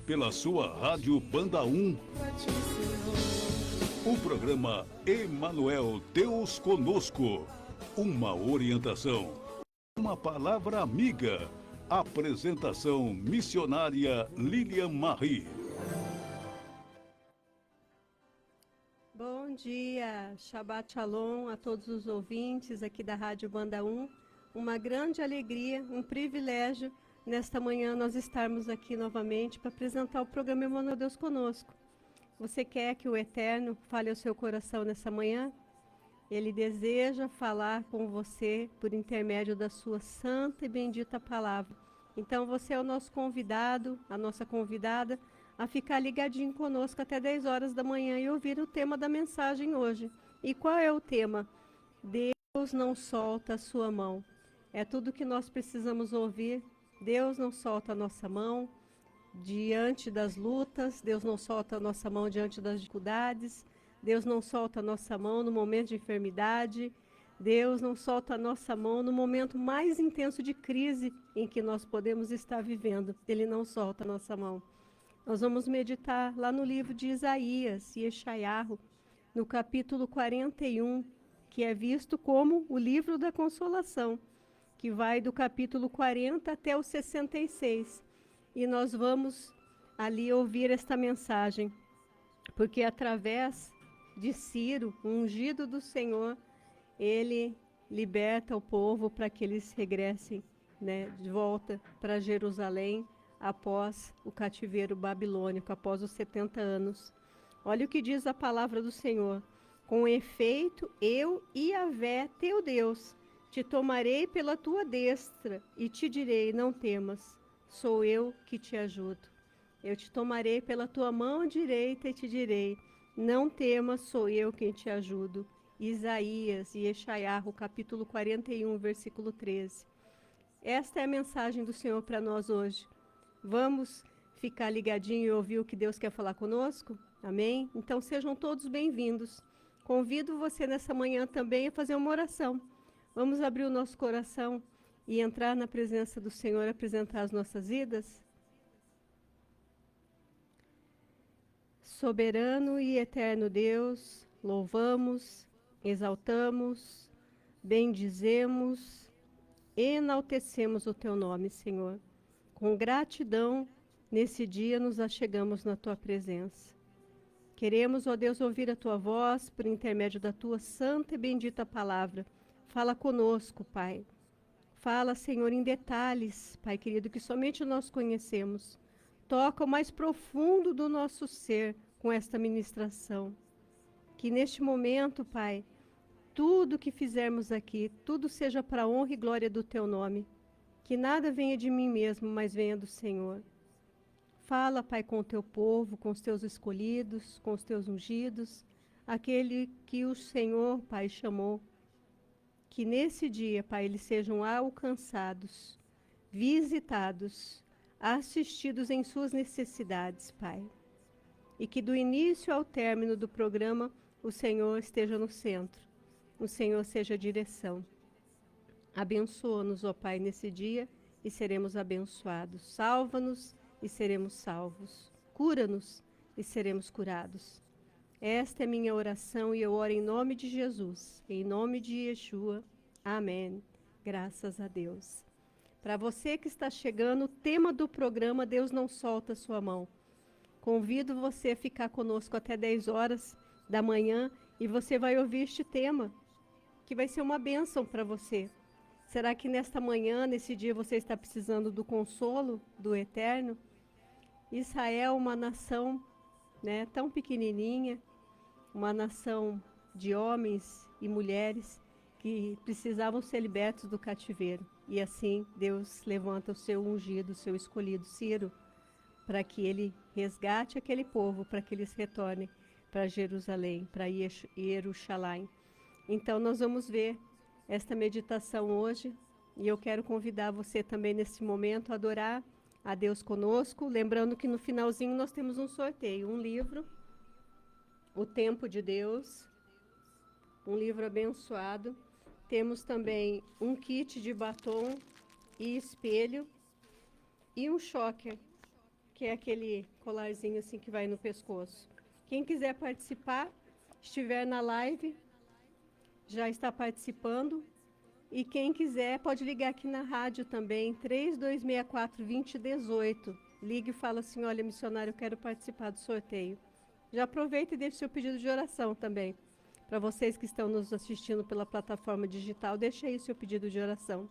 pela sua Rádio Banda 1. O programa Emanuel, Deus Conosco. Uma orientação, uma palavra amiga. Apresentação missionária Lilian Marie. Bom dia, Shabbat Shalom a todos os ouvintes aqui da Rádio Banda 1. Uma grande alegria, um privilégio, nesta manhã nós estarmos aqui novamente para apresentar o programa Emanuel, Deus Conosco. Você quer que o Eterno fale ao seu coração nessa manhã? Ele deseja falar com você por intermédio da sua santa e bendita palavra. Então você é o nosso convidado, a nossa convidada, a ficar ligadinho conosco até 10 horas da manhã e ouvir o tema da mensagem hoje. E qual é o tema? Deus não solta a sua mão. É tudo que nós precisamos ouvir. Deus não solta a nossa mão diante das lutas, Deus não solta a nossa mão diante das dificuldades, Deus não solta a nossa mão no momento de enfermidade, Deus não solta a nossa mão no momento mais intenso de crise em que nós podemos estar vivendo. Ele não solta a nossa mão. Nós vamos meditar lá no livro de Isaías e Yeshayahu, no capítulo 41, que é visto como o livro da consolação, que vai do capítulo 40 até o 66. E nós vamos ali ouvir esta mensagem, porque através de Ciro, o ungido do Senhor, ele liberta o povo para que eles regressem, de volta para Jerusalém após o cativeiro babilônico, após os 70 anos. Olha o que diz a palavra do Senhor. Com efeito, eu, Yahvé, teu Deus, te tomarei pela tua destra e te direi, não temas. Sou eu que te ajudo. Eu te tomarei pela tua mão direita e te direi, não temas, sou eu quem te ajudo. Isaías e Yeshayahu, capítulo 41, versículo 13. Esta é a mensagem do Senhor para nós hoje. Vamos ficar ligadinho e ouvir o que Deus quer falar conosco? Amém? Então sejam todos bem-vindos. Convido você nessa manhã também a fazer uma oração. Vamos abrir o nosso coração e entrar na presença do Senhor, apresentar as nossas vidas? Soberano e eterno Deus, louvamos, exaltamos, bendizemos, enaltecemos o teu nome, Senhor. Com gratidão, nesse dia nos achegamos na tua presença. Queremos, ó Deus, ouvir a tua voz por intermédio da tua santa e bendita palavra. Fala conosco, Pai. Fala, Senhor, em detalhes, Pai querido, que somente nós conhecemos. Toca o mais profundo do nosso ser com esta ministração. Que neste momento, Pai, tudo que fizermos aqui, tudo seja para a honra e glória do Teu nome. Que nada venha de mim mesmo, mas venha do Senhor. Fala, Pai, com o Teu povo, com os Teus escolhidos, com os Teus ungidos, aquele que o Senhor, Pai, chamou. Que nesse dia, Pai, eles sejam alcançados, visitados, assistidos em suas necessidades, Pai. E que do início ao término do programa, o Senhor esteja no centro, o Senhor seja a direção. Abençoa-nos, ó Pai, nesse dia e seremos abençoados. Salva-nos e seremos salvos. Cura-nos e seremos curados. Esta é minha oração e eu oro em nome de Jesus, em nome de Yeshua. Amém. Graças a Deus. Para você que está chegando, o tema do programa Deus não solta a sua mão. Convido você a ficar conosco até 10 horas da manhã e você vai ouvir este tema, que vai ser uma bênção para você. Será que nesta manhã, nesse dia, você está precisando do consolo do Eterno? Israel, uma nação tão pequenininha, uma nação de homens e mulheres que precisavam ser libertos do cativeiro. E assim Deus levanta o seu ungido, o seu escolhido Ciro, para que ele resgate aquele povo, para que eles retornem para Jerusalém, para Jerusalém. Então nós vamos ver esta meditação hoje e eu quero convidar você também nesse momento a adorar a Deus conosco, lembrando que no finalzinho nós temos um sorteio, um livro, O Tempo de Deus, um livro abençoado. Temos também um kit de batom e espelho e um choker que é aquele colarzinho assim que vai no pescoço. Quem quiser participar, estiver na live, já está participando. E quem quiser pode ligar aqui na rádio também, 3264-2018. Ligue e fala assim, olha, missionário, eu quero participar do sorteio. Já aproveita e deixe seu pedido de oração também. Para vocês que estão nos assistindo pela plataforma digital, deixe aí o seu pedido de oração.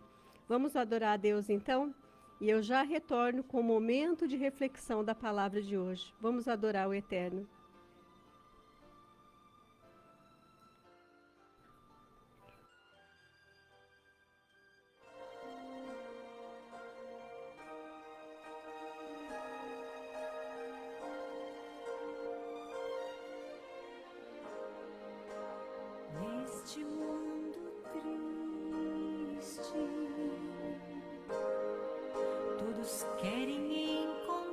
Vamos adorar a Deus então? E eu já retorno com o momento de reflexão da palavra de hoje. Vamos adorar o Eterno. Neste mundo triste, todos querem encontrar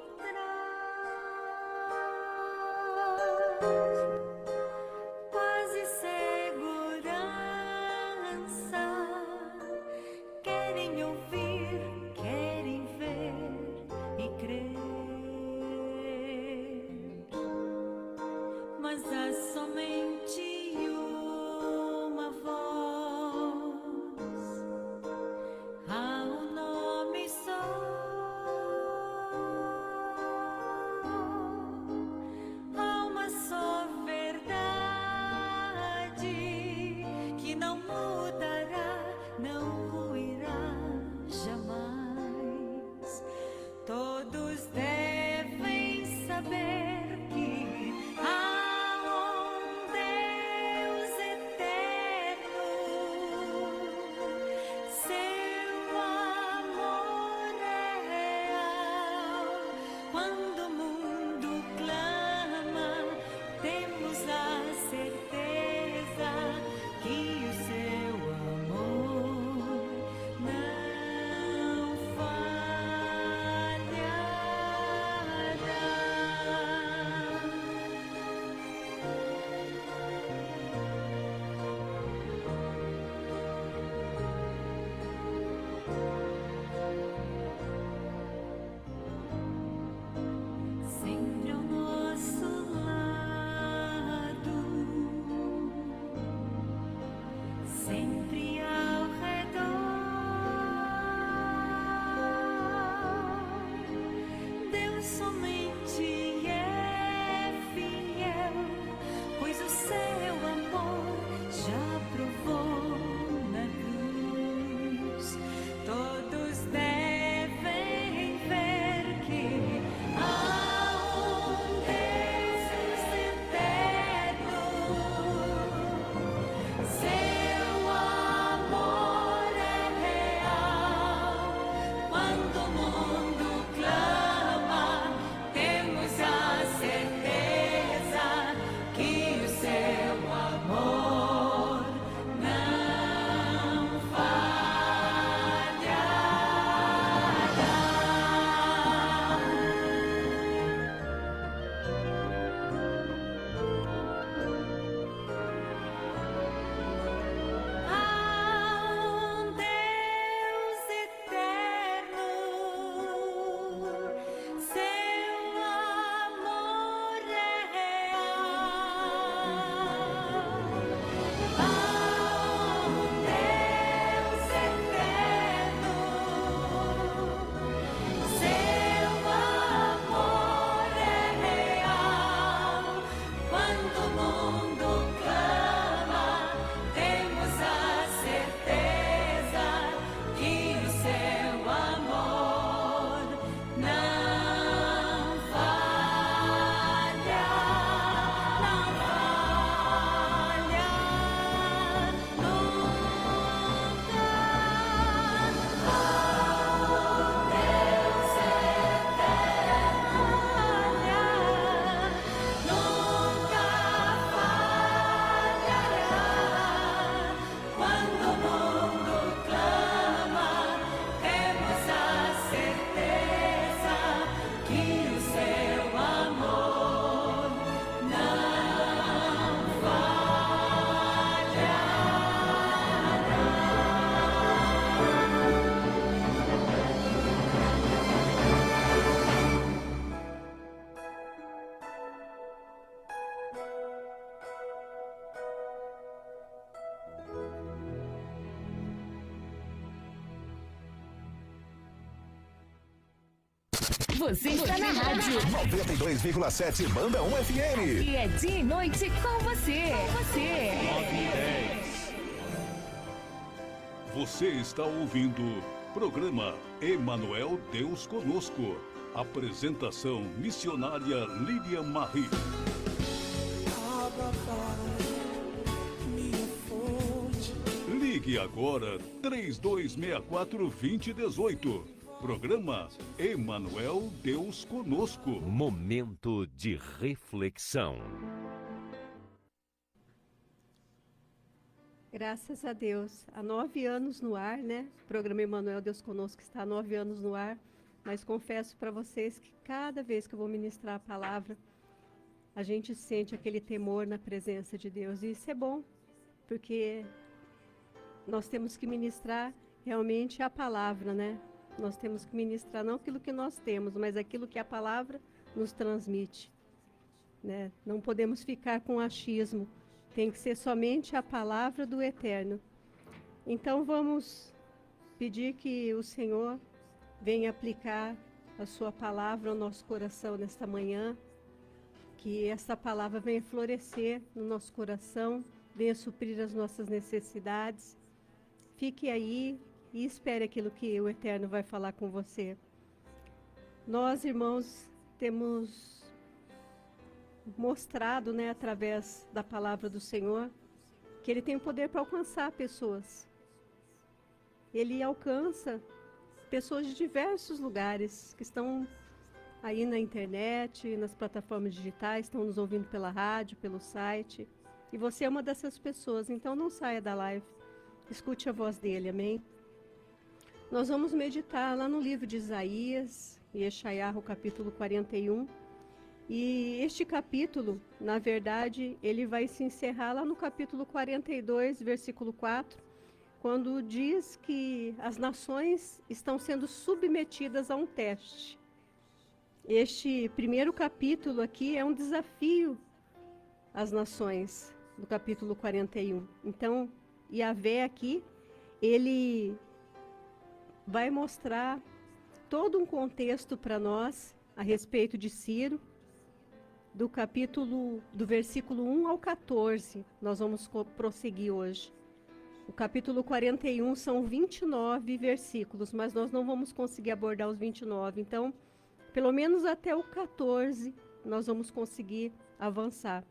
Você está na rádio 92,7 Banda 1 FM. e é dia e noite com você. Você está ouvindo programa Emanuel Deus Conosco. Apresentação missionária Lilian Marie. Ligue agora 3264-2018. Programa Emanuel Deus Conosco. Momento de reflexão. Graças a Deus. Há 9 anos no ar, né? O programa Emanuel Deus Conosco está há 9 anos no ar. Mas confesso para vocês que cada vez que eu vou ministrar a palavra, a gente sente aquele temor na presença de Deus. E isso é bom, porque nós temos que ministrar realmente a palavra, né? Nós temos que ministrar não aquilo que nós temos, mas aquilo que a palavra nos transmite, né? Não podemos ficar com achismo. Tem que ser somente a palavra do Eterno. Então vamos pedir que o Senhor venha aplicar a sua palavra ao nosso coração nesta manhã, que essa palavra venha florescer no nosso coração, venha suprir as nossas necessidades. Fique aí e espere aquilo que o Eterno vai falar com você. Nós, irmãos, temos mostrado, né, através da palavra do Senhor, que Ele tem o poder para alcançar pessoas. Ele alcança pessoas de diversos lugares que estão aí na internet, nas plataformas digitais, estão nos ouvindo pela rádio, pelo site. E você é uma dessas pessoas, então não saia da live. Escute a voz dele, amém? Nós vamos meditar lá no livro de Isaías, Yeshayahu, capítulo 41. E este capítulo, na verdade, ele vai se encerrar lá no capítulo 42, versículo 4, quando diz que as nações estão sendo submetidas a um teste. Este primeiro capítulo aqui é um desafio às nações, do capítulo 41. Então, Yahvé aqui, ele vai mostrar todo um contexto para nós a respeito de Ciro, do versículo 1 ao 14. Nós vamos prosseguir hoje. O capítulo 41 são 29 versículos, mas nós não vamos conseguir abordar os 29. Então, pelo menos até o 14, nós vamos conseguir avançar.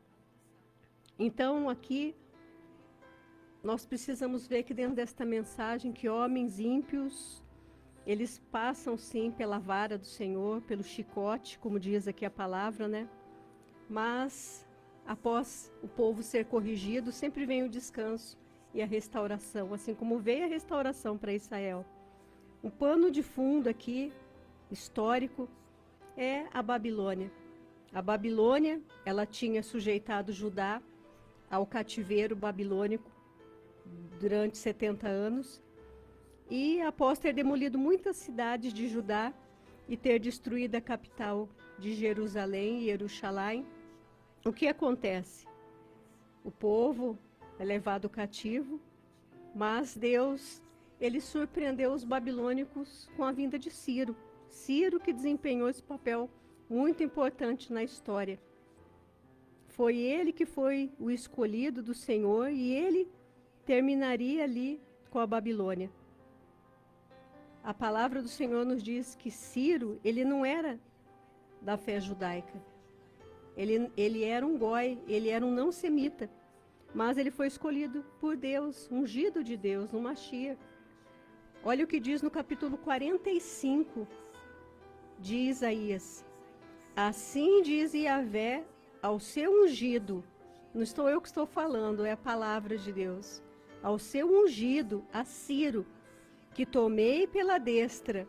Então, aqui, nós precisamos ver que dentro desta mensagem que homens ímpios, eles passam sim pela vara do Senhor, pelo chicote, como diz aqui a palavra, né? Mas, após o povo ser corrigido, sempre vem o descanso e a restauração, assim como veio a restauração para Israel. Um pano de fundo aqui, histórico, é a Babilônia. A Babilônia, ela tinha sujeitado Judá ao cativeiro babilônico durante 70 anos, e após ter demolido muitas cidades de Judá e ter destruído a capital de Jerusalém, Jerusalém, o que acontece? O povo é levado cativo, mas Deus, ele surpreendeu os babilônicos com a vinda de Ciro. Ciro que desempenhou esse papel muito importante na história. Foi ele que foi o escolhido do Senhor e ele terminaria ali com a Babilônia. A palavra do Senhor nos diz que Ciro, ele não era da fé judaica. Ele era um goi, ele era um não semita. Mas ele foi escolhido por Deus, ungido de Deus, um Mashiach. Olha o que diz no capítulo 45 de Isaías. Assim diz Yahvé ao seu ungido, não estou eu que estou falando, é a palavra de Deus. Ao seu ungido, a Ciro, que tomei pela destra,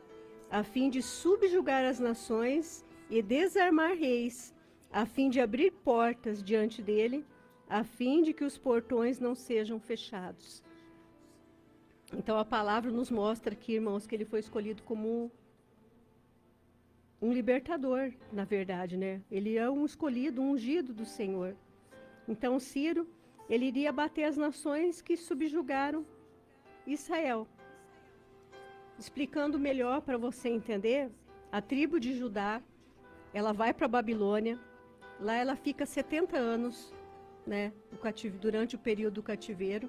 a fim de subjugar as nações e desarmar reis, a fim de abrir portas diante dele, a fim de que os portões não sejam fechados. Então a palavra nos mostra aqui, irmãos, que ele foi escolhido como um libertador, na verdade, né? Ele é um escolhido, um ungido do Senhor. Então Ciro, ele iria bater as nações que subjugaram Israel. Explicando melhor para você entender, A tribo de Judá, ela vai para a Babilônia. Lá ela fica 70 anos, né, durante o período do cativeiro.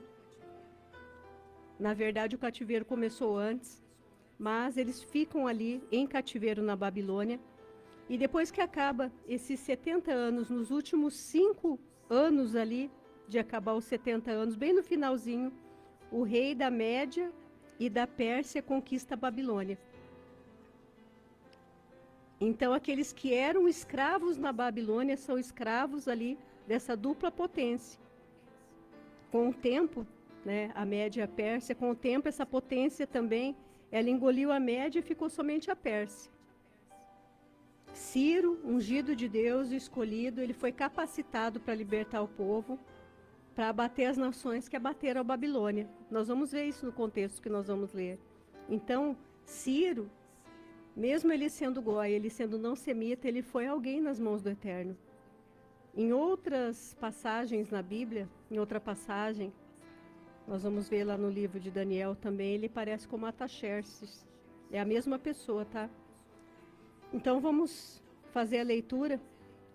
Na verdade, o cativeiro começou antes, mas eles ficam ali em cativeiro na Babilônia. E depois que acaba esses 70 anos, nos últimos 5 anos ali, de acabar os 70 anos, bem no finalzinho, o rei da Média e da Pérsia conquista a Babilônia. Então, aqueles que eram escravos na Babilônia são escravos ali dessa dupla potência. Com o tempo, né, a Média e a Pérsia, com o tempo essa potência também, ela engoliu a Média e ficou somente a Pérsia. Ciro, ungido de Deus e escolhido, ele foi capacitado para libertar o povo, para abater as nações que abateram a Babilônia. Nós vamos ver isso no contexto que nós vamos ler. Então, Ciro, mesmo ele sendo goi, ele sendo não semita, ele foi alguém nas mãos do Eterno. Em outras passagens na Bíblia, em outra passagem, nós vamos ver lá no livro de Daniel também, ele parece com Ataxerxes. É a mesma pessoa, tá? Então vamos fazer a leitura,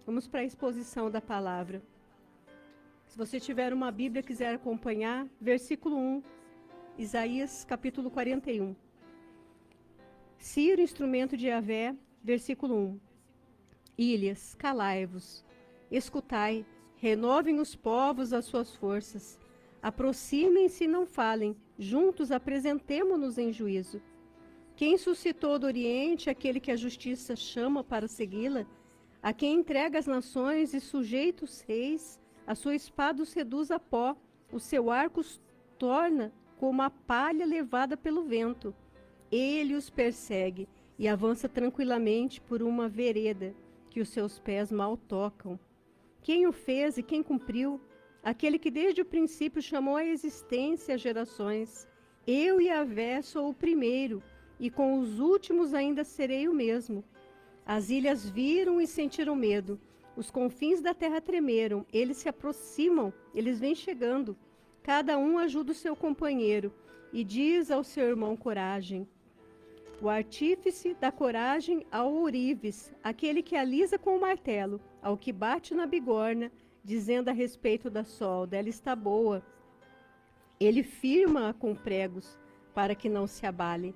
vamos para a exposição da palavra. Se você tiver uma Bíblia e quiser acompanhar, versículo 1, Isaías capítulo 41. Ciro, instrumento de Yahvé, versículo 1. Ilhas, calai-vos, escutai, renovem os povos as suas forças, aproximem-se e não falem, juntos apresentemo-nos em juízo. Quem suscitou do Oriente aquele que a justiça chama para segui-la? A quem entrega as nações e sujeita os reis, a sua espada os reduz a pó, o seu arco os torna como a palha levada pelo vento. Ele os persegue e avança tranquilamente por uma vereda que os seus pés mal tocam. Quem o fez e quem cumpriu? Aquele que desde o princípio chamou à existência as gerações. Eu, Yahvé, sou o primeiro, e com os últimos ainda serei o mesmo. As ilhas viram e sentiram medo. Os confins da terra tremeram. Eles se aproximam, eles vêm chegando. Cada um ajuda o seu companheiro e diz ao seu irmão coragem. O artífice dá coragem ao ourives, aquele que alisa com o martelo, ao que bate na bigorna, dizendo a respeito da solda, ela está boa. Ele firma-a com pregos, para que não se abale.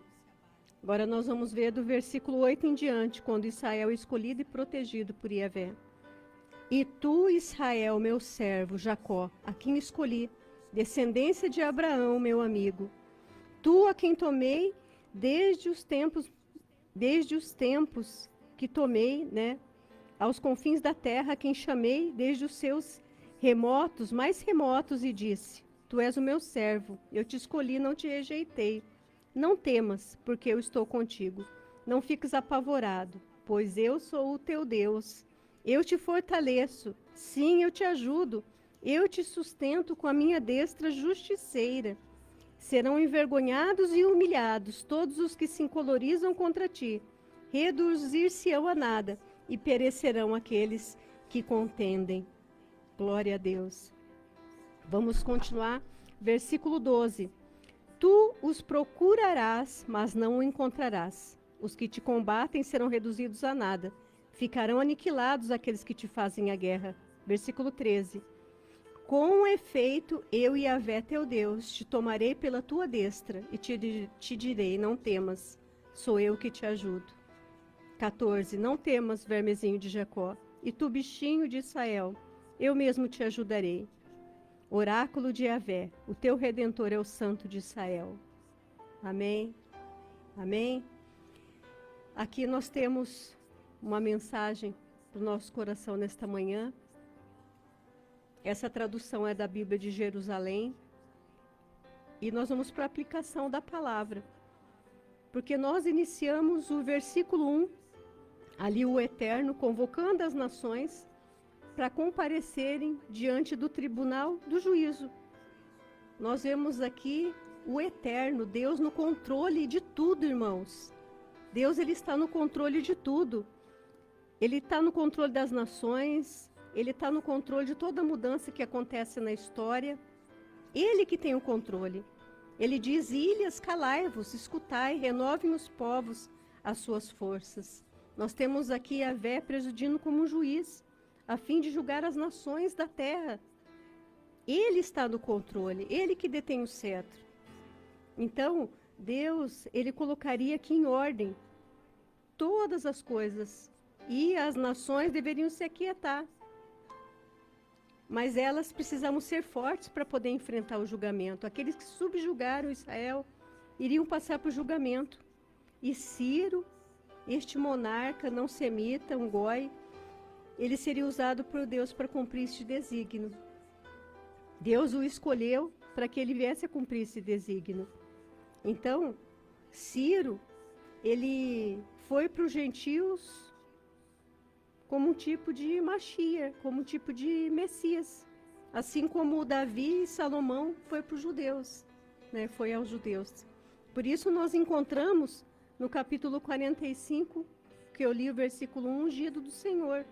Agora nós vamos ver do versículo 8 em diante, quando Israel é escolhido e protegido por Yahvé. E tu, Israel, meu servo, Jacó, a quem escolhi, descendência de Abraão, meu amigo, tu a quem tomei desde os tempos que tomei, né, aos confins da terra, a quem chamei desde os seus remotos, mais remotos, e disse, tu és o meu servo, eu te escolhi, não te rejeitei. Não temas, porque eu estou contigo. Não fiques apavorado, pois eu sou o teu Deus. Eu te fortaleço, sim, eu te ajudo. Eu te sustento com a minha destra justiceira. Serão envergonhados e humilhados todos os que se encolorizam contra ti. Reduzir-se-ão a nada, e perecerão aqueles que contendem. Glória a Deus. Vamos continuar. Versículo 12. Tu os procurarás, mas não o encontrarás. Os que te combatem serão reduzidos a nada. Ficarão aniquilados aqueles que te fazem a guerra. Versículo 13. Com efeito, eu, Yahvé, teu Deus, te tomarei pela tua destra e te direi, não temas, sou eu que te ajudo. 14. Não temas, vermezinho de Jacó, e tu, bichinho de Israel, eu mesmo te ajudarei. Oráculo de Yahvé, o teu Redentor é o Santo de Israel. Amém? Amém? Aqui nós temos uma mensagem para o nosso coração nesta manhã. Essa tradução é da Bíblia de Jerusalém. E nós vamos para a aplicação da palavra. Porque nós iniciamos o versículo 1, ali o Eterno convocando as nações para comparecerem diante do tribunal do juízo. Nós vemos aqui o Eterno, Deus no controle de tudo, irmãos. Deus, ele está no controle de tudo. Ele está no controle das nações, ele está no controle de toda mudança que acontece na história. Ele que tem o controle. Ele diz, ilhas, calai-vos, escutai, renovem os povos as suas forças. Nós temos aqui Yahvé presidindo como um juiz, a fim de julgar as nações da terra. Ele está no controle, ele que detém o cetro. Então, Deus, ele colocaria aqui em ordem todas as coisas, e as nações deveriam se aquietar. Mas elas precisavam ser fortes para poder enfrentar o julgamento. Aqueles que subjugaram Israel iriam passar por julgamento. E Ciro, este monarca não semita, um goi, ele seria usado por Deus para cumprir este desígnio. Deus o escolheu para que ele viesse a cumprir esse desígnio. Então, Ciro, ele foi para os gentios como um tipo de Machia, como um tipo de Messias. Assim como Davi e Salomão foi para os judeus, né? Foi aos judeus. Por isso nós encontramos no capítulo 45, que eu li o versículo 1, ungido do Senhor.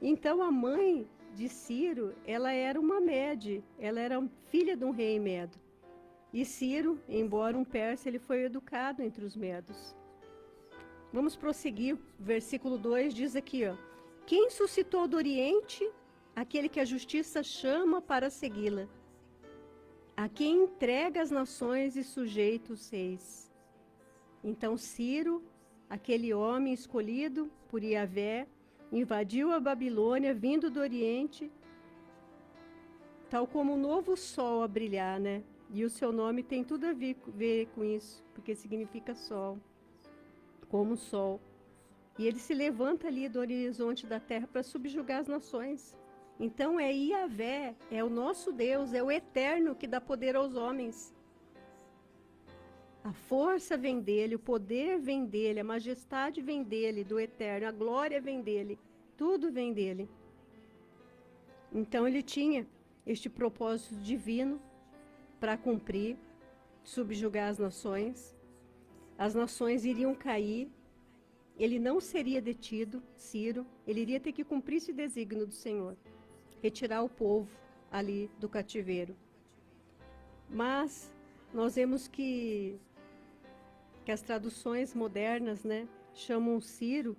Então a mãe de Ciro, ela era uma Mede, ela era filha de um rei medo. E Ciro, embora um persa, ele foi educado entre os medos. Vamos prosseguir. O versículo 2 diz aqui, ó: quem suscitou do Oriente, aquele que a justiça chama para segui-la, a quem entrega as nações e sujeita os reis. Então Ciro, aquele homem escolhido por Yahvé, invadiu a Babilônia, vindo do Oriente, tal como um novo sol a brilhar, né? E o seu nome tem tudo a ver com isso, porque significa sol, como sol. E ele se levanta ali do horizonte da terra para subjugar as nações. Então é Yahvé, é o nosso Deus, é o eterno que dá poder aos homens. A força vem dele, o poder vem dele, a majestade vem dele, do eterno, a glória vem dele, tudo vem dele. Então ele tinha este propósito divino para cumprir, subjugar as nações iriam cair, ele não seria detido, Ciro, ele iria ter que cumprir esse desígnio do Senhor, retirar o povo ali do cativeiro. Mas nós vemos que as traduções modernas, né, chamam Ciro,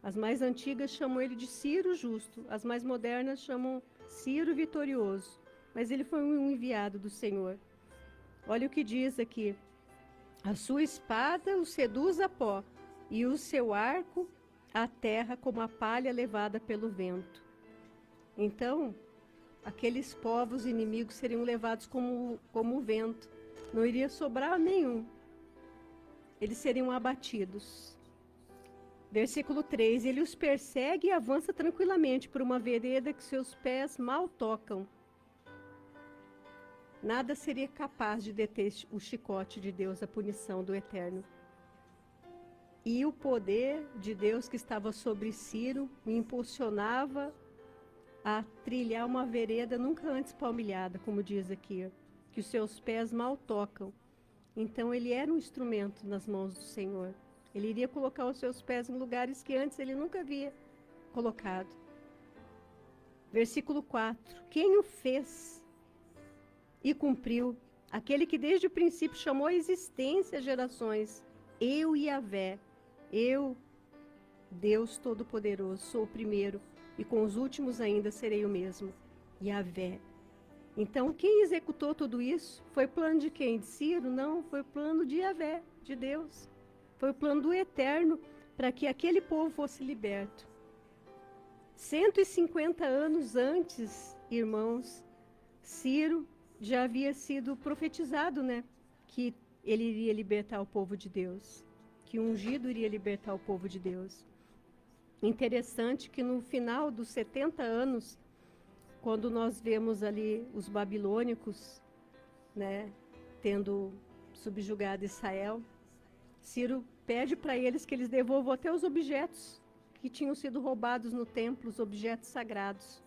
as mais antigas chamam ele de Ciro justo, as mais modernas chamam Ciro vitorioso, mas ele foi um enviado do Senhor. Olha o que diz aqui: a sua espada o seduz a pó, e o seu arco a terra como a palha levada pelo vento. Então, aqueles povos inimigos seriam levados como o vento, não iria sobrar nenhum. Eles seriam abatidos. Versículo 3, ele os persegue e avança tranquilamente por uma vereda que seus pés mal tocam. Nada seria capaz de deter o chicote de Deus, a punição do Eterno. E o poder de Deus que estava sobre Ciro o impulsionava a trilhar uma vereda nunca antes palmilhada, como diz aqui, que os seus pés mal tocam. Então ele era um instrumento nas mãos do Senhor. Ele iria colocar os seus pés em lugares que antes ele nunca havia colocado. Versículo 4. Quem o fez e cumpriu? Aquele que desde o princípio chamou a existência as gerações. Eu, Yahvé, eu, Deus Todo-Poderoso, sou o primeiro, e com os últimos ainda serei o mesmo. Yahvé. Então, quem executou tudo isso? Foi plano de quem? De Ciro? Não, foi o plano de Yahvé, de Deus. Foi o plano do Eterno para que aquele povo fosse liberto. 150 anos antes, irmãos, Ciro já havia sido profetizado, né? Que ele iria libertar o povo de Deus, que o ungido iria libertar o povo de Deus. Interessante que no final dos 70 anos, quando nós vemos ali os babilônicos, né, tendo subjugado Israel, Ciro pede para eles que eles devolvam até os objetos que tinham sido roubados no templo, os objetos sagrados.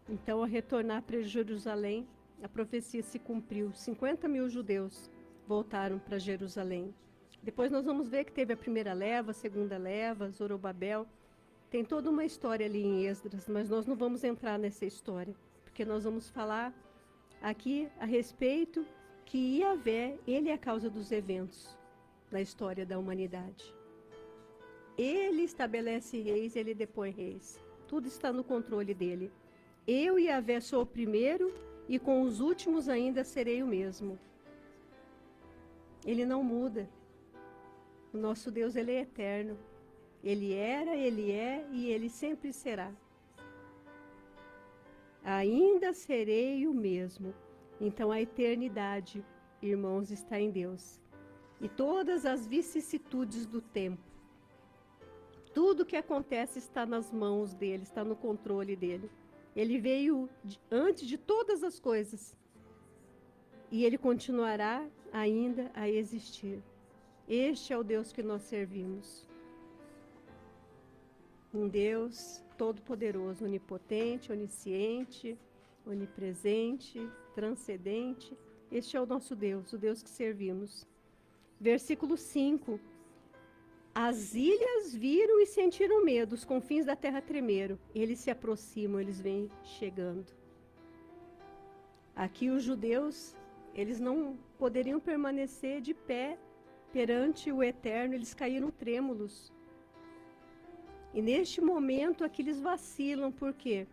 Então, ao retornar para Jerusalém, a profecia se cumpriu. 50 mil judeus voltaram para Jerusalém. Depois nós vamos ver que teve a primeira leva, a segunda leva, Zorobabel. Tem toda uma história ali em Esdras, mas nós não vamos entrar nessa história, porque nós vamos falar aqui a respeito que Yahvé, ele é a causa dos eventos na história da humanidade. Ele estabelece reis, ele depõe reis. Tudo está no controle dele. Eu, Yahvé, sou o primeiro e com os últimos ainda serei o mesmo. Ele não muda. O nosso Deus, ele é eterno. Ele era, ele é e ele sempre será. Ainda serei o mesmo. Então a eternidade, irmãos, está em Deus. E todas as vicissitudes do tempo, tudo que acontece está nas mãos dele, está no controle dele. Ele veio antes de todas as coisas. E ele continuará ainda a existir. Este é o Deus que nós servimos. Um Deus todo-poderoso, onipotente, onisciente, onipresente, transcendente. Este é o nosso Deus, o Deus que servimos. Versículo 5. As ilhas viram e sentiram medo, os confins da terra tremeram. Eles se aproximam, eles vêm chegando. Aqui os judeus, eles não poderiam permanecer de pé perante o Eterno, eles caíram trêmulos. E neste momento aqui eles vacilam, por quê?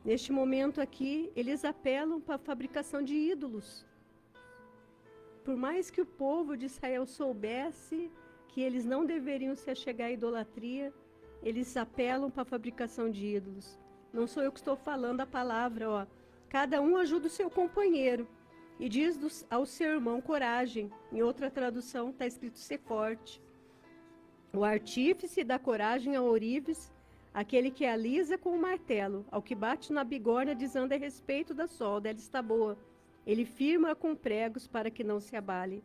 Neste momento aqui, eles apelam para a fabricação de ídolos. Por mais que o povo de Israel soubesse que eles não deveriam se achegar à idolatria, eles apelam para a fabricação de ídolos. Não sou eu que estou falando a palavra, ó. Cada um ajuda o seu companheiro. E diz ao seu irmão, coragem. Em outra tradução está escrito ser forte. O artífice dá coragem ao ourives, aquele que alisa com o martelo, ao que bate na bigorna dizendo a respeito da solda, ela está boa. Ele firma com pregos para que não se abale.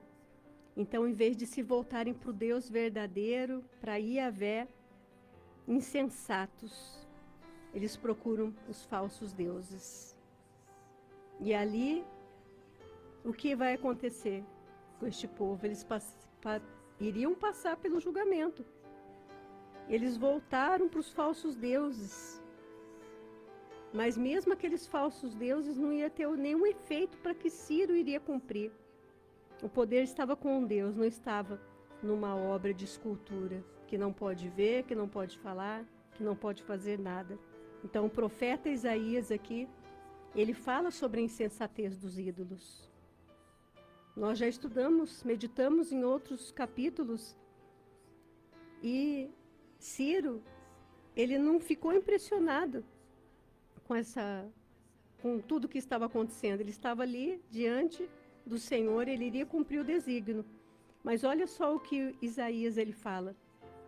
Então, em vez de se voltarem para o Deus verdadeiro, para Yahvé, insensatos, eles procuram os falsos deuses. E ali, o que vai acontecer com este povo? Eles iriam passar pelo julgamento. Eles voltaram para os falsos deuses. Mas mesmo aqueles falsos deuses não ia ter nenhum efeito para que Ciro iria cumprir. O poder estava com Deus, não estava numa obra de escultura, que não pode ver, que não pode falar, que não pode fazer nada. Então o profeta Isaías aqui, ele fala sobre a insensatez dos ídolos. Nós já estudamos, meditamos em outros capítulos, e Ciro, ele não ficou impressionado com tudo que estava acontecendo. Ele estava ali diante do Senhor, ele iria cumprir o desígnio. Mas olha só o que Isaías ele fala,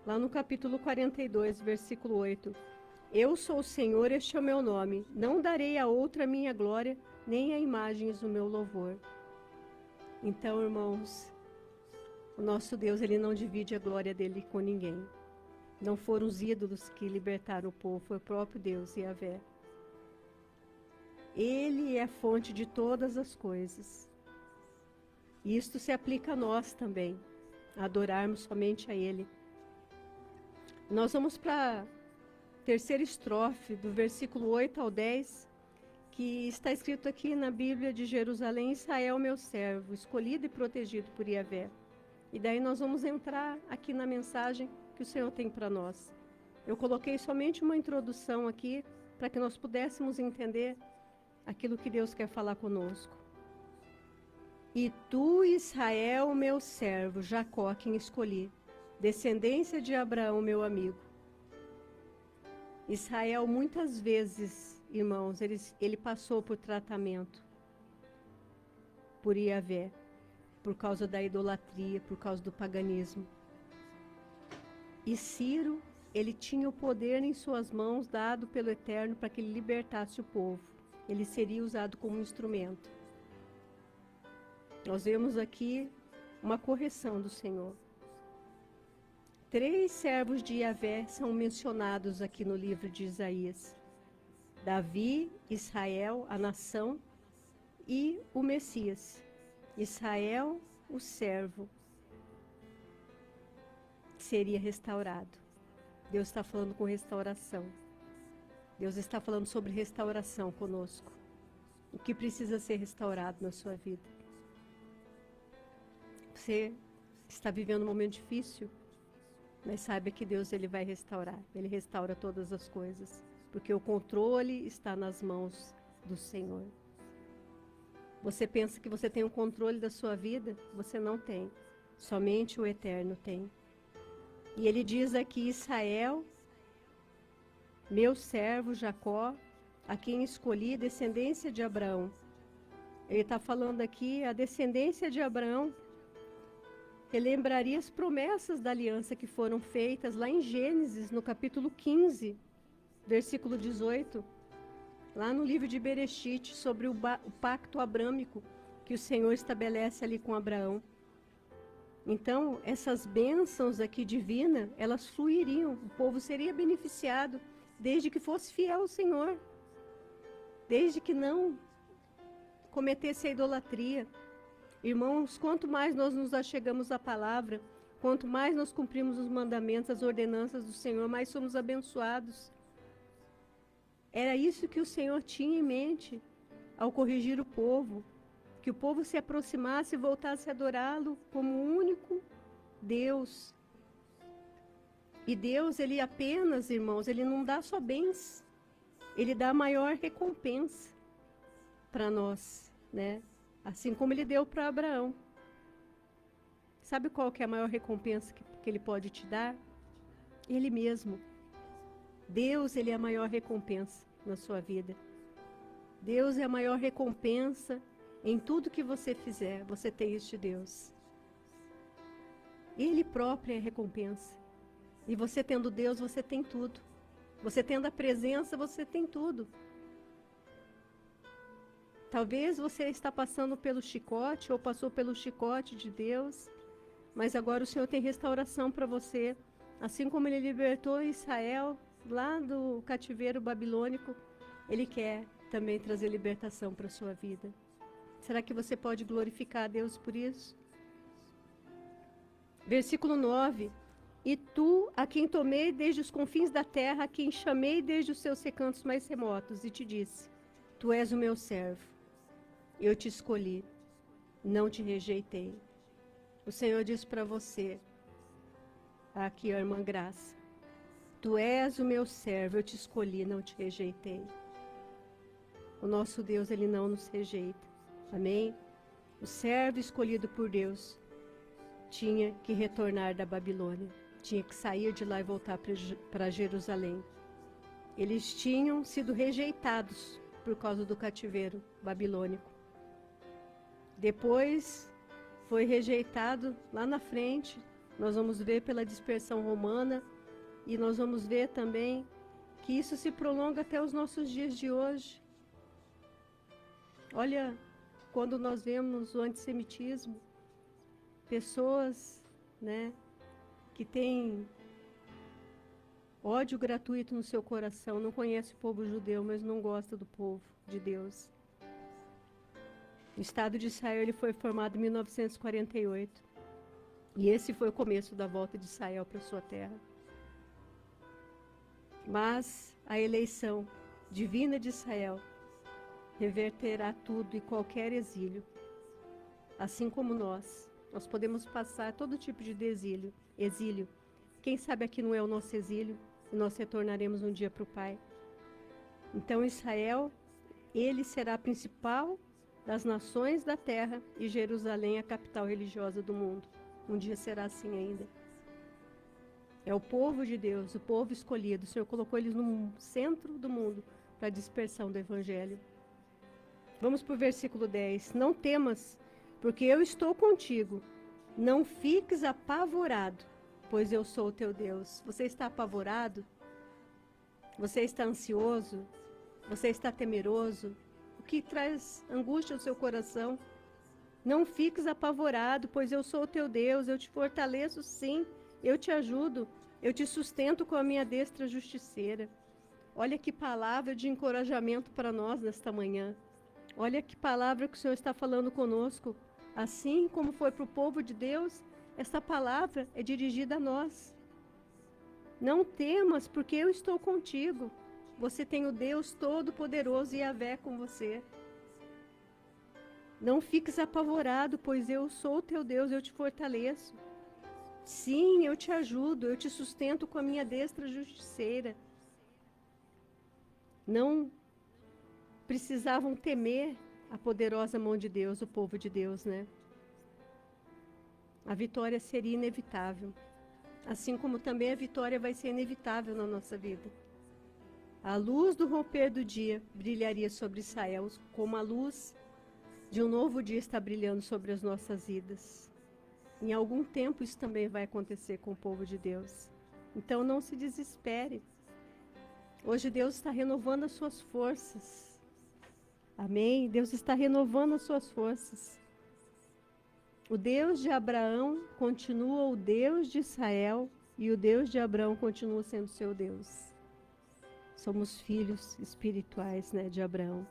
lá no capítulo 42, versículo 8. Eu sou o Senhor, este é o meu nome. Não darei a outra a minha glória, nem a imagens o meu louvor. Então, irmãos, o nosso Deus, ele não divide a glória dele com ninguém. Não foram os ídolos que libertaram o povo, foi o próprio Deus, Yahvé. Ele é a fonte de todas as coisas. E isto se aplica a nós também, a adorarmos somente a Ele. Nós vamos para a terceira estrofe, do versículo 8 ao 10, que está escrito aqui na Bíblia de Jerusalém: Israel, meu servo, escolhido e protegido por Yahvé. E daí nós vamos entrar aqui na mensagem que o Senhor tem para nós. Eu coloquei somente uma introdução aqui, para que nós pudéssemos entender aquilo que Deus quer falar conosco. E tu, Israel, meu servo, Jacó, quem escolhi, descendência de Abraão, meu amigo. Israel, muitas vezes, irmãos, ele passou por tratamento por Yahvé, por causa da idolatria, por causa do paganismo. E Ciro, ele tinha o poder em suas mãos, dado pelo Eterno, para que ele libertasse o povo. Ele seria usado como instrumento. Nós vemos aqui uma correção do Senhor. 3 servos de Yahvé são mencionados aqui no livro de Isaías: Davi, Israel, a nação, e o Messias. Israel, o servo, seria restaurado. Deus está falando com restauração. Deus está falando sobre restauração conosco. O que precisa ser restaurado na sua vida? Você está vivendo um momento difícil? Mas saiba que Deus ele vai restaurar. Ele restaura todas as coisas. Porque o controle está nas mãos do Senhor. Você pensa que você tem o controle da sua vida? Você não tem. Somente o Eterno tem. E ele diz aqui, Israel, meu servo Jacó, a quem escolhi, descendência de Abraão. Ele está falando aqui, a descendência de Abraão, relembraria as promessas da aliança que foram feitas lá em Gênesis, no capítulo 15, versículo 18, lá no livro de Bereshit, sobre o pacto abrâmico que o Senhor estabelece ali com Abraão. Então, essas bênçãos aqui divinas, elas fluiriam, o povo seria beneficiado, desde que fosse fiel ao Senhor, desde que não cometesse a idolatria. Irmãos, quanto mais nós nos achegamos à palavra, quanto mais nós cumprimos os mandamentos, as ordenanças do Senhor, mais somos abençoados. Era isso que o Senhor tinha em mente ao corrigir o povo, que o povo se aproximasse e voltasse a adorá-lo como o único Deus. E Deus, ele apenas, irmãos, ele não dá só bens, ele dá a maior recompensa para nós, né? Assim como ele deu para Abraão. Sabe qual que é a maior recompensa que ele pode te dar? Ele mesmo. Deus, ele é a maior recompensa na sua vida. Deus é a maior recompensa em tudo que você fizer. Você tem este Deus. Ele próprio é a recompensa. E você tendo Deus, você tem tudo. Você tendo a presença, você tem tudo. Talvez você está passando pelo chicote ou passou pelo chicote de Deus, mas agora o Senhor tem restauração para você. Assim como Ele libertou Israel lá do cativeiro babilônico, Ele quer também trazer libertação para a sua vida. Será que você pode glorificar a Deus por isso? Versículo 9. E tu, a quem tomei desde os confins da terra, a quem chamei desde os seus recantos mais remotos, e te disse, tu és o meu servo. Eu te escolhi, não te rejeitei. O Senhor diz para você, aqui a irmã Graça, tu és o meu servo, eu te escolhi, não te rejeitei. O nosso Deus, ele não nos rejeita. Amém? O servo escolhido por Deus tinha que retornar da Babilônia, tinha que sair de lá e voltar para Jerusalém. Eles tinham sido rejeitados por causa do cativeiro babilônico. Depois foi rejeitado lá na frente, nós vamos ver pela dispersão romana e nós vamos ver também que isso se prolonga até os nossos dias de hoje. Olha, quando nós vemos o antissemitismo, pessoas, né, que têm ódio gratuito no seu coração, não conhece o povo judeu, mas não gosta do povo de Deus. O Estado de Israel ele foi formado em 1948. E esse foi o começo da volta de Israel para sua terra. Mas a eleição divina de Israel reverterá tudo e qualquer exílio. Assim como nós podemos passar todo tipo de exílio. Quem sabe aqui não é o nosso exílio e nós retornaremos um dia para o Pai. Então Israel, ele será a principal das nações da terra e Jerusalém a capital religiosa do mundo. Um dia será assim ainda. É o povo de Deus, o povo escolhido. O Senhor colocou eles no centro do mundo para a dispersão do Evangelho. Vamos para o versículo 10. Não temas, porque eu estou contigo. Não fiques apavorado, pois eu sou o teu Deus. Você está apavorado? Você está ansioso? Você está temeroso? O que traz angústia ao seu coração? Não fiques apavorado, pois eu sou o teu Deus, eu te fortaleço sim, eu te ajudo, eu te sustento com a minha destra justiceira. Olha que palavra de encorajamento para nós nesta manhã. Olha que palavra que o Senhor está falando conosco. Assim como foi para o povo de Deus, esta palavra é dirigida a nós. Não temas, porque eu estou contigo. Você tem o Deus Todo-Poderoso Yahvé com você. Não fiques apavorado, pois eu sou o teu Deus, eu te fortaleço. Sim, eu te ajudo, eu te sustento com a minha destra justiceira. Não precisavam temer a poderosa mão de Deus, o povo de Deus, né? A vitória seria inevitável. Assim como também a vitória vai ser inevitável na nossa vida. A luz do romper do dia brilharia sobre Israel, como a luz de um novo dia está brilhando sobre as nossas vidas. Em algum tempo isso também vai acontecer com o povo de Deus. Então não se desespere. Hoje Deus está renovando as suas forças. Amém? Deus está renovando as suas forças. O Deus de Abraão continua o Deus de Israel e o Deus de Abraão continua sendo seu Deus. Somos filhos espirituais, né, de Abraão.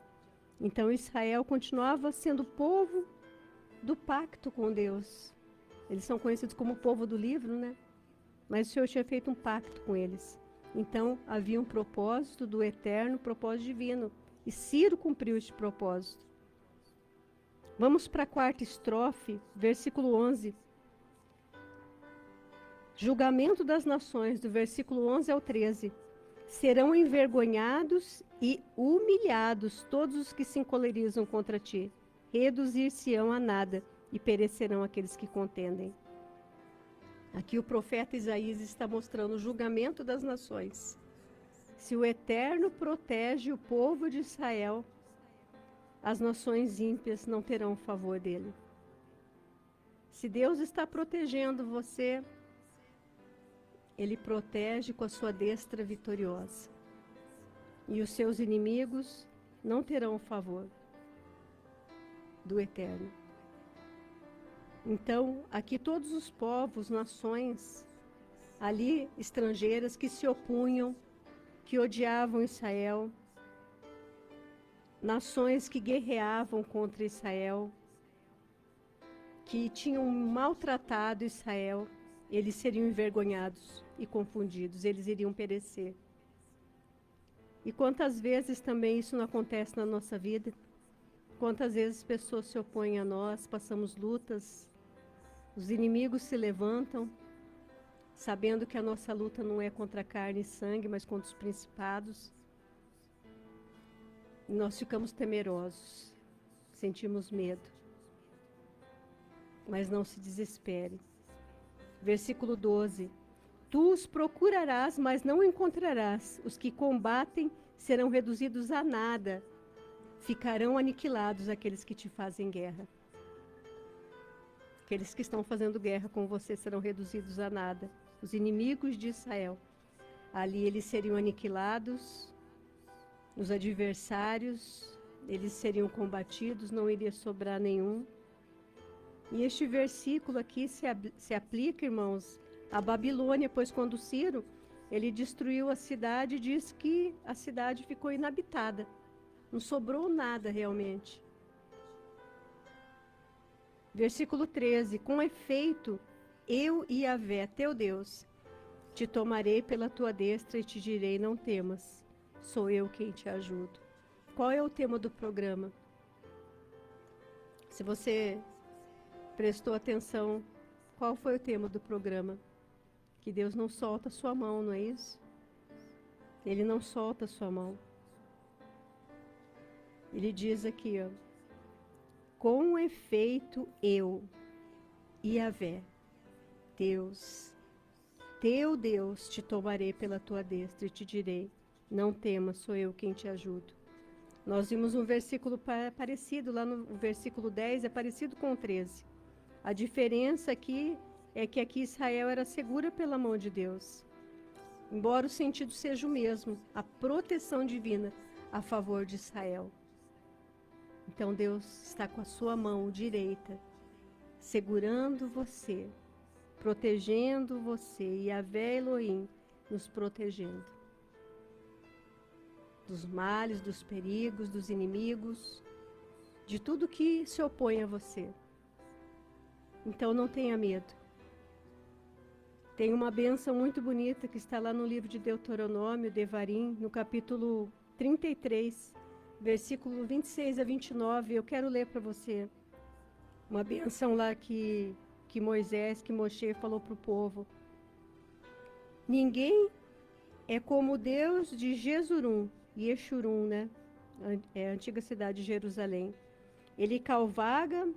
Então Israel continuava sendo o povo do pacto com Deus. Eles são conhecidos como o povo do livro, né? Mas o Senhor tinha feito um pacto com eles. Então havia um propósito do eterno, propósito divino. E Ciro cumpriu este propósito. Vamos para a quarta estrofe, versículo 11. Julgamento das nações, do versículo 11 ao 13. Serão envergonhados e humilhados todos os que se encolerizam contra ti. Reduzir-se-ão a nada e perecerão aqueles que contendem. Aqui o profeta Isaías está mostrando o julgamento das nações. Se o Eterno protege o povo de Israel, as nações ímpias não terão favor dele. Se Deus está protegendo você, Ele protege com a sua destra vitoriosa. E os seus inimigos não terão favor do Eterno. Então, aqui todos os povos, nações, ali estrangeiras que se opunham, que odiavam Israel, nações que guerreavam contra Israel, que tinham maltratado Israel, eles seriam envergonhados e confundidos, eles iriam perecer. E quantas vezes também isso não acontece na nossa vida? Quantas vezes pessoas se opõem a nós, passamos lutas, os inimigos se levantam, sabendo que a nossa luta não é contra carne e sangue, mas contra os principados. E nós ficamos temerosos, sentimos medo. Mas não se desespere. Versículo 12. Tu os procurarás, mas não encontrarás. Os que combatem serão reduzidos a nada. Ficarão aniquilados aqueles que te fazem guerra. Aqueles que estão fazendo guerra com você serão reduzidos a nada. Os inimigos de Israel. Ali eles seriam aniquilados. Os adversários, eles seriam combatidos, não iria sobrar nenhum. E este versículo aqui se aplica, irmãos, à Babilônia, pois quando Ciro, ele destruiu a cidade, diz que a cidade ficou inabitada. Não sobrou nada realmente. Versículo 13. Com efeito, eu, Yahvé, teu Deus, te tomarei pela tua destra e te direi, não temas. Sou eu quem te ajudo. Qual é o tema do programa? Se você prestou atenção, qual foi o tema do programa? Que Deus não solta a sua mão, não é isso? Ele não solta a sua mão. Ele diz aqui, ó, com efeito eu, Yahvé, Deus, teu Deus, te tomarei pela tua destra e te direi, não temas, sou eu quem te ajudo. Nós vimos um versículo parecido, lá no versículo 10, é parecido com o 13. A diferença aqui é que aqui Israel era segura pela mão de Deus. Embora o sentido seja o mesmo, a proteção divina a favor de Israel. Então Deus está com a sua mão direita, segurando você, protegendo você, e Yahvé Elohim nos protegendo. Dos males, dos perigos, dos inimigos, de tudo que se opõe a você. Então não tenha medo. Tem uma bênção muito bonita que está lá no livro de Deuteronômio, Devarim, no capítulo 33, versículo 26 a 29. Eu quero ler para você uma bênção lá que que Moshe falou para o povo. Ninguém é como o Deus de Jesurum, Yeshurun, né? É a antiga cidade de Jerusalém. Ele cavalga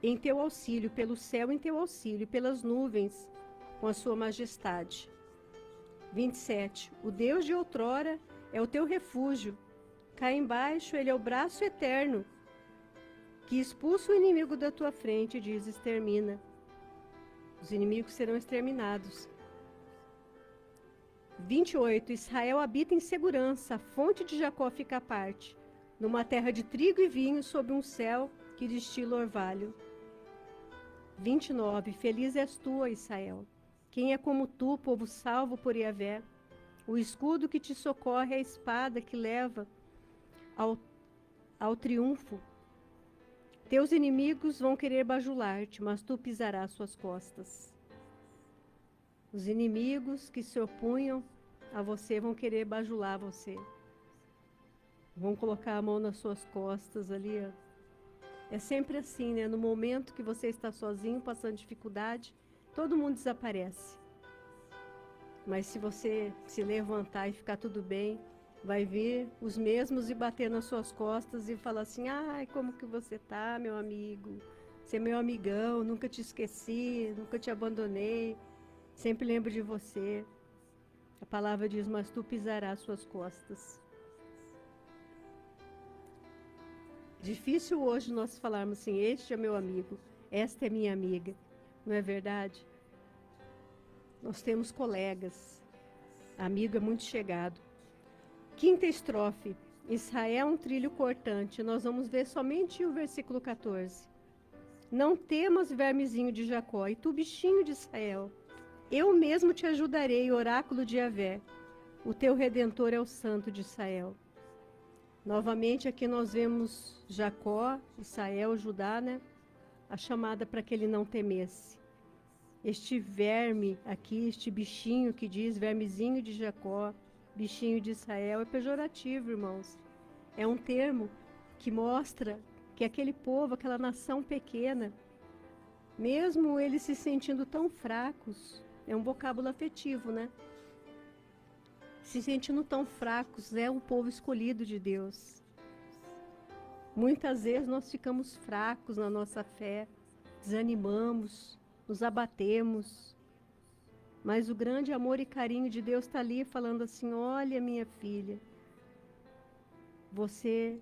em teu auxílio, pelo céu em teu auxílio, pelas nuvens com a sua majestade. 27. O Deus de outrora é o teu refúgio. Cá embaixo ele é o braço eterno, que expulsa o inimigo da tua frente, diz, extermina. Os inimigos serão exterminados. 28. Israel habita em segurança, a fonte de Jacó fica à parte, numa terra de trigo e vinho, sob um céu que destila orvalho. 29. Feliz és tu, ó Israel. Quem é como tu, povo salvo por Yahvé? O escudo que te socorre é a espada que leva ao triunfo. Teus inimigos vão querer bajular-te, mas tu pisarás suas costas. Os inimigos que se opunham a você vão querer bajular você. Vão colocar a mão nas suas costas ali, ó. É sempre assim, né? No momento que você está sozinho, passando dificuldade, todo mundo desaparece. Mas se você se levantar e ficar tudo bem, vai vir os mesmos e bater nas suas costas e falar assim: ai, como que você tá, meu amigo? Você é meu amigão, nunca te esqueci, nunca te abandonei, sempre lembro de você. A palavra diz: mas tu pisarás suas costas. Difícil hoje nós falarmos assim: este é meu amigo, esta é minha amiga. Não é verdade? Nós temos colegas, amigo é muito chegado. Quinta estrofe, Israel é um trilho cortante. Nós vamos ver somente o versículo 14. Não temas, vermezinho de Jacó, e tu, bichinho de Israel. Eu mesmo te ajudarei, oráculo de Yahvé. O teu Redentor é o Santo de Israel. Novamente aqui nós vemos Jacó, Israel, Judá, né? A chamada para que ele não temesse. Este verme aqui, este bichinho que diz vermezinho de Jacó, bichinho de Israel, é pejorativo, irmãos. É um termo que mostra que aquele povo, aquela nação pequena, mesmo eles se sentindo tão fracos, é um vocábulo afetivo, né? Se sentindo tão fracos, é o povo escolhido de Deus. Muitas vezes nós ficamos fracos na nossa fé, desanimamos, nos abatemos. Mas o grande amor e carinho de Deus está ali falando assim: olha, minha filha, você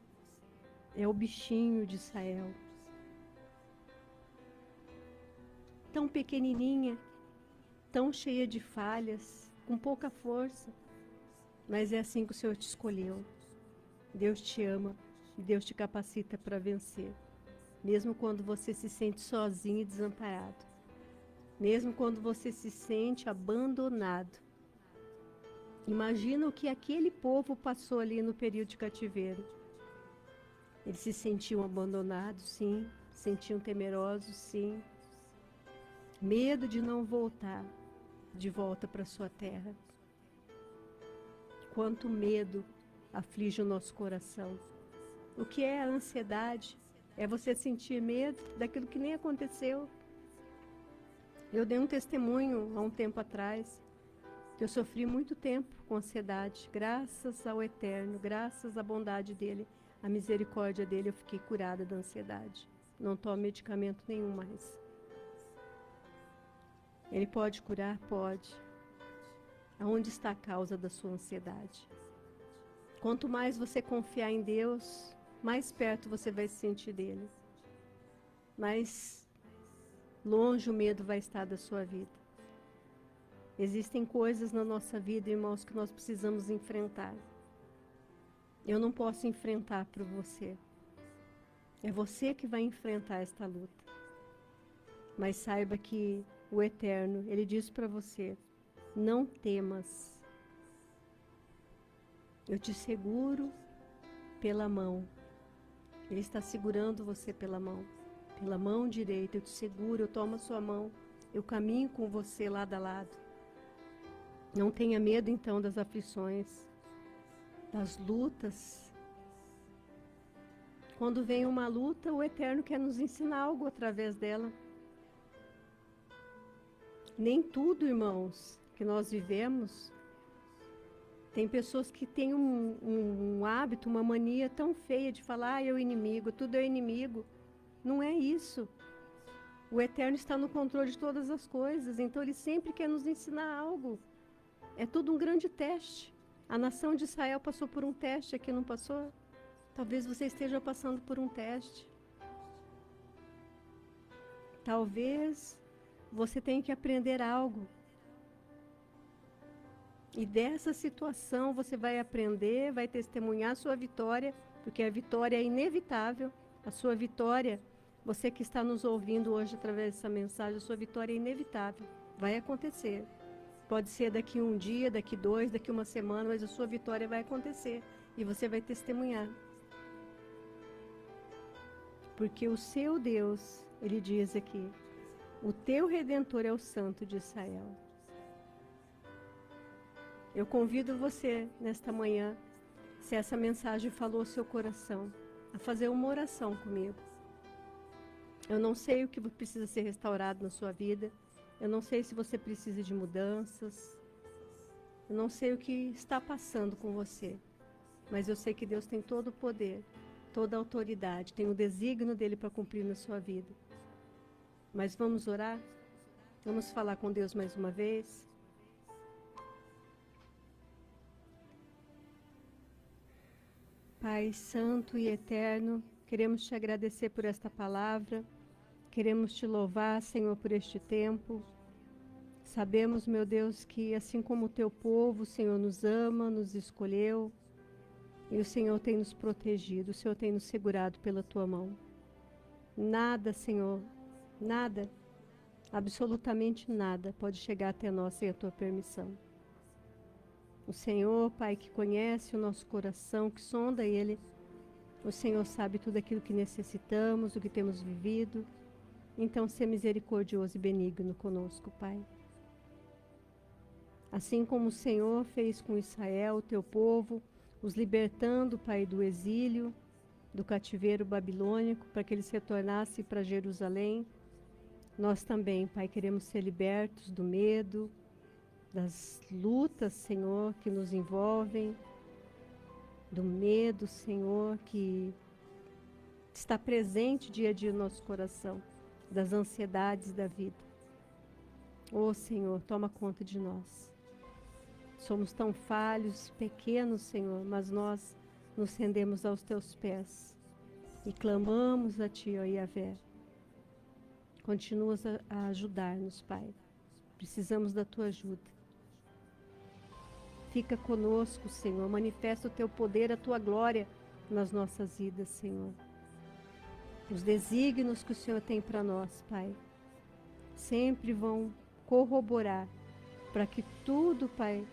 é o bichinho de Israel. Tão pequenininha, tão cheia de falhas, com pouca força, mas é assim que o Senhor te escolheu. Deus te ama e Deus te capacita para vencer, mesmo quando você se sente sozinho e desamparado. Mesmo quando você se sente abandonado. Imagina o que aquele povo passou ali no período de cativeiro. Eles se sentiam abandonados, sim. Se sentiam temerosos, sim. Medo de não voltar de volta para sua terra. Quanto medo aflige o nosso coração. O que é a ansiedade? É você sentir medo daquilo que nem aconteceu. Eu dei um testemunho há um tempo atrás, que eu sofri muito tempo com ansiedade. Graças ao Eterno, graças à bondade dEle, à misericórdia dEle, eu fiquei curada da ansiedade. Não tomo medicamento nenhum mais. Ele pode curar? Pode. Aonde está a causa da sua ansiedade? Quanto mais você confiar em Deus, mais perto você vai se sentir dEle. Mais longe o medo vai estar da sua vida. Existem coisas na nossa vida, irmãos, que nós precisamos enfrentar. Eu não posso enfrentar por você. É você que vai enfrentar esta luta. Mas saiba que o Eterno, Ele diz para você: não temas. Eu te seguro pela mão. Ele está segurando você pela mão. Pela mão direita, eu te seguro, eu tomo a sua mão, eu caminho com você lado a lado. Não tenha medo então das aflições, das lutas. Quando vem uma luta, o Eterno quer nos ensinar algo através dela. Nem tudo, irmãos, que nós vivemos. Tem pessoas que têm um hábito, uma mania tão feia de falar, é o inimigo, tudo é inimigo. Não é isso. O Eterno está no controle de todas as coisas, então Ele sempre quer nos ensinar algo. É tudo um grande teste. A nação de Israel passou por um teste, aqui não passou? Talvez você esteja passando por um teste. Talvez você tenha que aprender algo. E dessa situação você vai aprender, vai testemunhar a sua vitória, porque a vitória é inevitável. A sua vitória, você que está nos ouvindo hoje através dessa mensagem, a sua vitória é inevitável. Vai acontecer. Pode ser daqui um dia, daqui 2, daqui uma semana, mas a sua vitória vai acontecer. E você vai testemunhar. Porque o seu Deus, Ele diz aqui, o teu Redentor é o Santo de Israel. Eu convido você, nesta manhã, se essa mensagem falou ao seu coração, a fazer uma oração comigo. Eu não sei o que precisa ser restaurado na sua vida, eu não sei se você precisa de mudanças, eu não sei o que está passando com você, mas eu sei que Deus tem todo o poder, toda a autoridade, tem o desígnio dEle para cumprir na sua vida. Mas vamos orar? Vamos falar com Deus mais uma vez? Pai Santo e Eterno, queremos te agradecer por esta palavra, queremos te louvar, Senhor, por este tempo. Sabemos, meu Deus, que assim como o teu povo, o Senhor nos ama, nos escolheu, e o Senhor tem nos protegido, o Senhor tem nos segurado pela tua mão. Nada, Senhor, nada, absolutamente nada pode chegar até nós sem a tua permissão. O Senhor, Pai, que conhece o nosso coração, que sonda ele, o Senhor sabe tudo aquilo que necessitamos, o que temos vivido. Então, seja misericordioso e benigno conosco, Pai. Assim como o Senhor fez com Israel, o teu povo, os libertando, Pai, do exílio, do cativeiro babilônico, para que eles retornassem para Jerusalém, nós também, Pai, queremos ser libertos do medo, das lutas, Senhor, que nos envolvem, do medo, Senhor, que está presente dia a dia no nosso coração, das ansiedades da vida. Ô Senhor, toma conta de nós. Somos tão falhos, pequenos, Senhor, mas nós nos rendemos aos teus pés e clamamos a Ti, ó Yahvé. Continuas a ajudar-nos, Pai. Precisamos da Tua ajuda. Fica conosco, Senhor, manifesta o Teu poder, a Tua glória nas nossas vidas, Senhor. Os desígnios que o Senhor tem para nós, Pai, sempre vão corroborar para que tudo, Pai,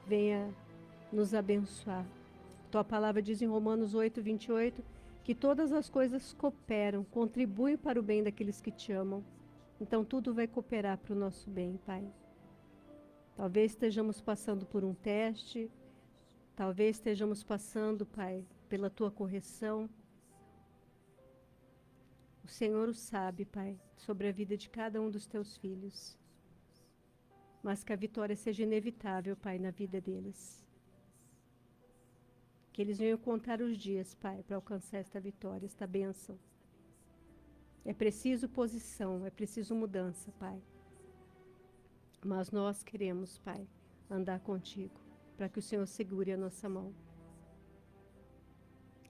venha nos abençoar. Tua palavra diz em Romanos 8:28, que todas as coisas cooperam, contribuem para o bem daqueles que te amam. Então tudo vai cooperar para o nosso bem, Pai. Talvez estejamos passando por um teste, talvez estejamos passando, Pai, pela Tua correção. O Senhor o sabe, Pai, sobre a vida de cada um dos Teus filhos. Mas que a vitória seja inevitável, Pai, na vida deles. Que eles venham contar os dias, Pai, para alcançar esta vitória, esta bênção. É preciso posição, é preciso mudança, Pai. Mas nós queremos, Pai, andar contigo, para que o Senhor segure a nossa mão.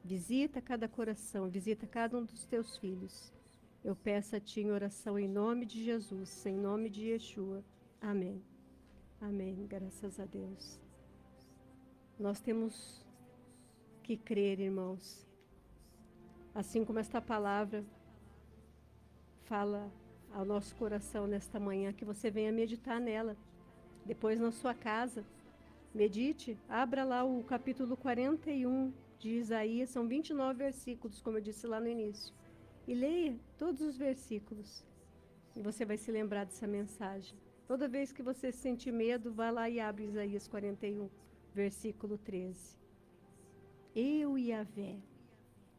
Visita cada coração, visita cada um dos teus filhos. Eu peço a Ti em oração em nome de Jesus, em nome de Yeshua. Amém. Amém, graças a Deus. Nós temos que crer, irmãos. Assim como esta palavra fala ao nosso coração nesta manhã, que você venha meditar nela. Depois na sua casa, medite, abra lá o capítulo 41 de Isaías, são 29 versículos, como eu disse lá no início. E leia todos os versículos. E você vai se lembrar dessa mensagem. Toda vez que você sentir medo, vá lá e abre Isaías 41, versículo 13. Eu, Yahvé,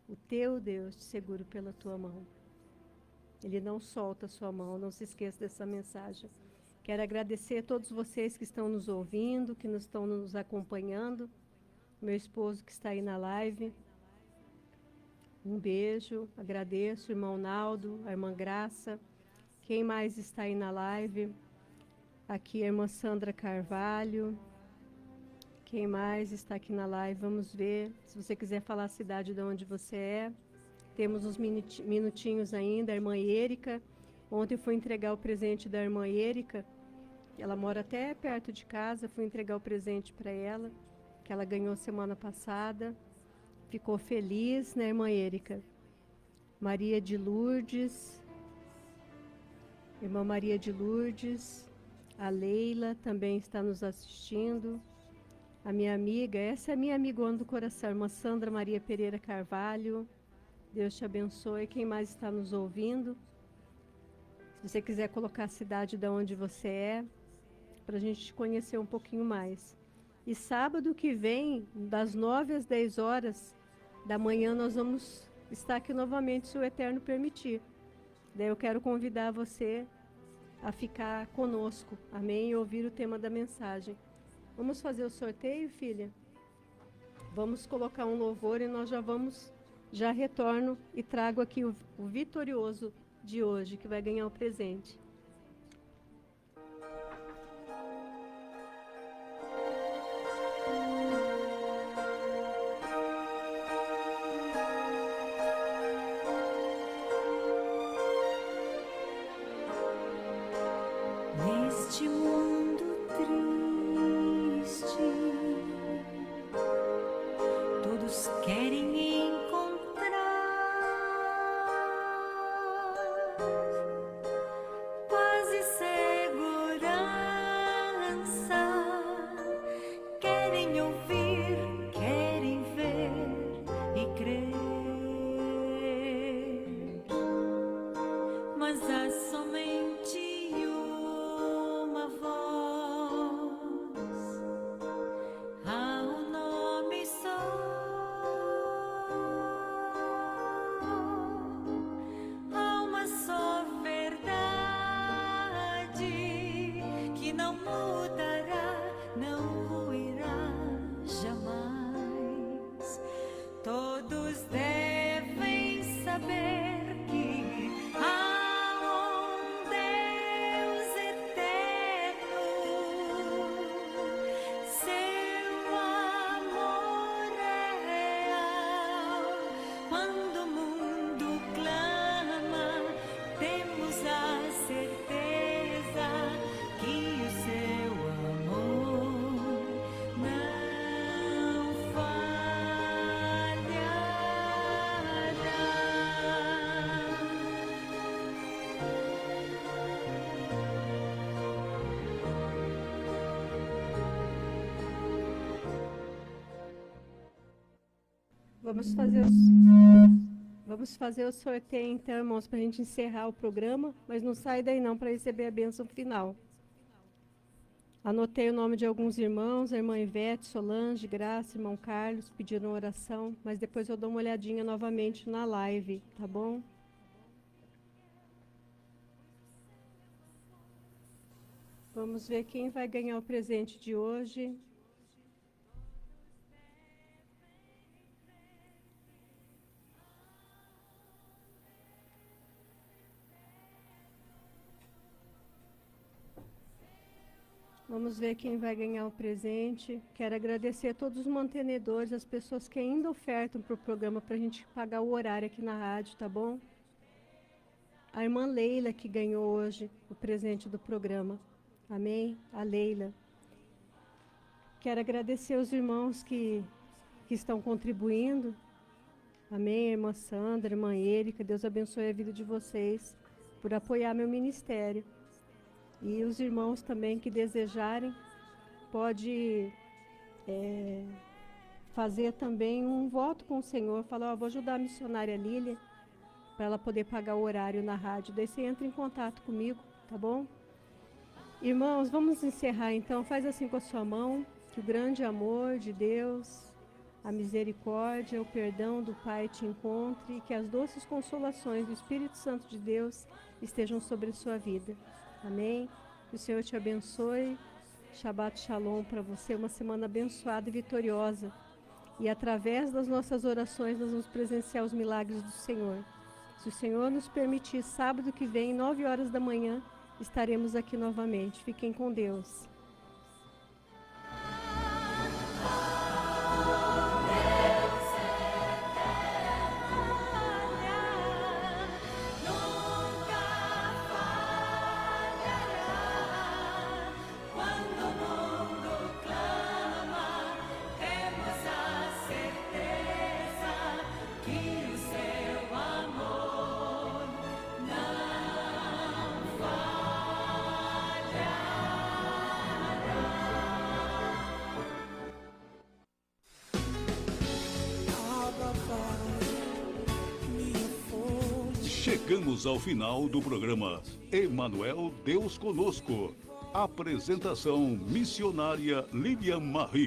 o teu Deus te segura pela tua mão. Ele não solta a sua mão, não se esqueça dessa mensagem. Quero agradecer a todos vocês que estão nos ouvindo, que estão nos acompanhando. Meu esposo que está aí na live. Um beijo, agradeço, o irmão Naldo, a irmã Graça. Quem mais está aí na live? Aqui a irmã Sandra Carvalho. Quem mais está aqui na live? Vamos ver. Se você quiser falar a cidade de onde você é. Temos uns minutinhos ainda. A irmã Érica. Ontem eu fui entregar o presente da irmã Érica. Ela mora até perto de casa. Fui entregar o presente para ela, que ela ganhou semana passada. Ficou feliz, né, irmã Érica? Maria de Lourdes. Irmã Maria de Lourdes. A Leila também está nos assistindo. A minha amiga, essa é a minha amigona do coração, irmã Sandra Maria Pereira Carvalho. Deus te abençoe. Quem mais está nos ouvindo? Se você quiser colocar a cidade de onde você é, para a gente te conhecer um pouquinho mais. E sábado que vem, das 9 às 10 horas da manhã, nós vamos estar aqui novamente, se o Eterno permitir. Daí eu quero convidar você a ficar conosco, amém? E ouvir o tema da mensagem. Vamos fazer o sorteio, filha? Vamos colocar um louvor e nós já retorno e trago aqui o vitorioso de hoje, que vai ganhar o presente. Neste mundo triste, todos querem encontrar paz e segurança, querem ouvir, querem ver e crer, mas há somente uma voz, há um nome só, há uma só verdade que não mudará, não ruirá jamais. Todos devem saber que há um Deus eterno, seu amor é real. Quando o mundo clama, temos a certeza que o seu amor não falhará. Vamos fazer o sorteio então, irmãos, para a gente encerrar o programa, mas não sai daí não para receber a bênção final. Anotei o nome de alguns irmãos, a irmã Ivete, Solange, Graça, irmão Carlos, pediram oração, mas depois eu dou uma olhadinha novamente na live, tá bom? Vamos ver quem vai ganhar o presente de hoje. Vamos ver quem vai ganhar o presente. Quero agradecer a todos os mantenedores, as pessoas que ainda ofertam para o programa, para a gente pagar o horário aqui na rádio, tá bom? A irmã Leila que ganhou hoje o presente do programa. Amém? A Leila. Quero agradecer os irmãos que estão contribuindo. Amém? A irmã Sandra, a irmã Érica. Deus abençoe a vida de vocês por apoiar meu ministério. E os irmãos também que desejarem, pode fazer também um voto com o Senhor. Falar, vou ajudar a missionária Lília, para ela poder pagar o horário na rádio. Daí você entra em contato comigo, tá bom? Irmãos, vamos encerrar então. Faz assim com a sua mão, que o grande amor de Deus, a misericórdia, o perdão do Pai te encontre e que as doces consolações do Espírito Santo de Deus estejam sobre a sua vida. Amém? Que o Senhor te abençoe. Shabbat Shalom para você, uma semana abençoada e vitoriosa. E através das nossas orações nós vamos presenciar os milagres do Senhor. Se o Senhor nos permitir, sábado que vem, 9 horas da manhã, estaremos aqui novamente. Fiquem com Deus. Chegamos ao final do programa Emanuel Deus Conosco. Apresentação missionária Lilian Marie.